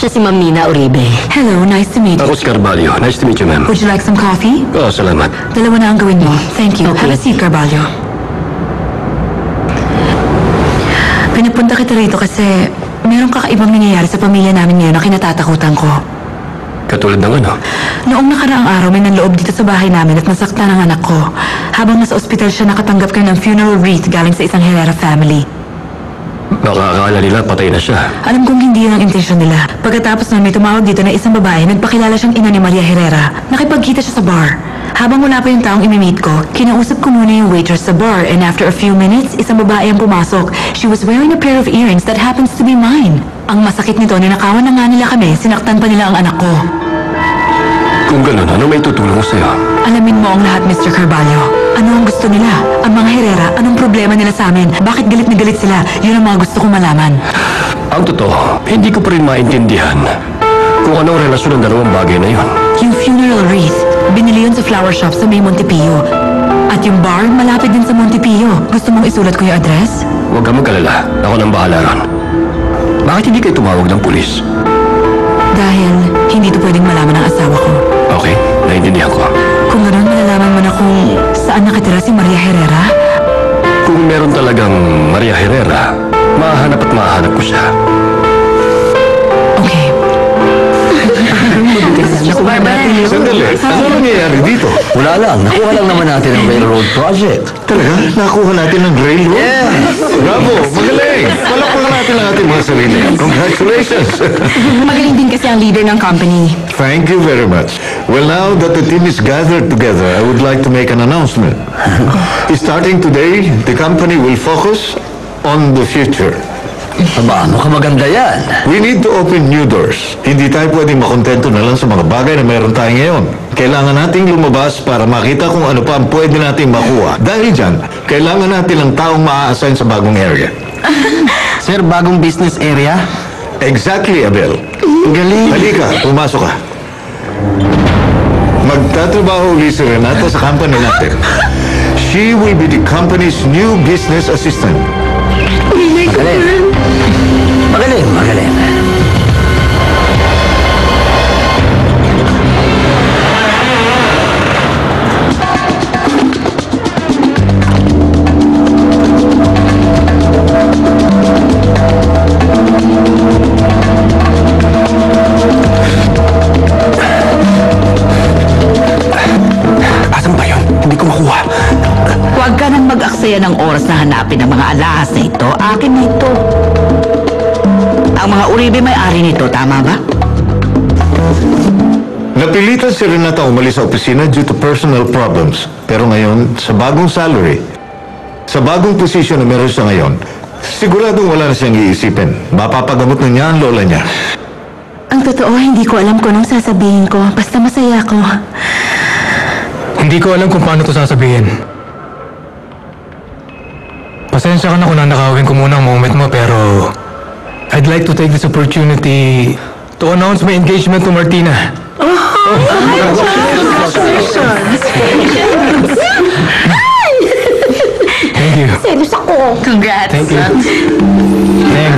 Siya si Ma'am Nina Uribe. Hello, nice to meet you. Ako si Carvalho. Nice to meet you, ma'am. Would you like some coffee? Oh, salamat. Dalawa na ang gawin mo. Thank you. Okay. Have a seat, Carvalho. Pinapunta kita rito kasi merong kakaibang nangyayari sa pamilya namin ngayon na kinatatakutan ko. Katulad ng ano? Noong nakaraang araw may nanloob dito sa bahay namin at nasaktan ang anak ko. Habang nasa ospital siya, nakatanggap ka ng funeral wreath galing sa isang Herrera family. Baka akala nila patay na siya. Alam kong hindi yun ang intensyon nila. Pagkatapos nun, may tumawag dito na isang babae, nagpakilala siyang ina ni Maria Herrera. Nakipagkita siya sa bar. Habang wala pa yung taong imimit ko, kinausap ko muna yung waitress sa bar, and after a few minutes, isang babae ang pumasok. She was wearing a pair of earrings that happens to be mine. Ang masakit nito, ninakawan na nga nila kami, sinaktan pa nila ang anak ko. Kung ganun, ano may tutulong ko sa'yo? Alamin mo ang lahat, Mr. Carvalho. Ano ang gusto nila? Ang mga Herrera, anong problema nila sa amin? Bakit galit na galit sila? Yun ang mga gusto kong malaman. Ang totoo, hindi ko pa rin maintindihan kung anong relasyon ng dalawang bagay na yun. Yung funeral wreath, binili yun sa flower shop sa may Montepillo. At yung bar, malapit din sa Montepillo. Gusto mong isulat ko yung address? Huwag kang mag-alala. Ako nang bahala ron. Bakit hindi kayo tumawag ng pulis? Dahil hindi to pwedeng malaman ng asawa ko. Okay, naiintindihan ko. Kung gano'n, malalaman mo na kung saan nakatira si Maria Herrera? Kung meron talagang Maria Herrera, mahanap at mahanap ko siya. Okay. Nakuha natin yun. Sandali, ano nangyayari dito? Wala lang. Nakuha lang naman natin ang railroad project. Talaga? Nakuha natin ng railroad? Yeah! Bravo! Magaling! Palakpakan natin ang ating mga sarili. Congratulations! Magaling din kasi ang leader ng company. Thank you very much. Well, now that the team is gathered together, I would like to make an announcement. Starting today, the company will focus on the future. Aba, mukhang maganda yan. We need to open new doors. Hindi tayo pwedeng makontento na lang sa mga bagay na meron tayo ngayon. Kailangan nating lumabas para makita kung ano pa ang pwede nating makuha. Dahil dyan, kailangan natin ng taong maa-assign sa bagong area. Sir, bagong business area? Exactly, Abel. Galing. Halika, pumasok ka. Magtatrabaho ulit si Renata sa company natin. She will be the company's new business assistant. Magaling. Magaling, magaling. Asan ba yun? Hindi ko makuha. Huwag ka nang mag-aksaya ng oras na hanapin ang mga alahas na ito. Akin na ito. Ang mga Uribe may-ari nito, tama ba? Napilitan si Renata umalis sa opisina due to personal problems. Pero ngayon, sa bagong salary, sa bagong posisyon na meron siya ngayon, siguradong wala na siyang iisipin. Mapapagamot na niya ang lola niya. Ang totoo, hindi ko alam kung anong sasabihin ko. Basta masaya ko. Hindi ko alam kung paano to sasabihin. Pasensya ka na kung nanakawin ko muna ang moment mo, pero I'd like to take this opportunity to announce my engagement to Martina. Thank you. Serious ako. Congrats. Thank you. Thanks.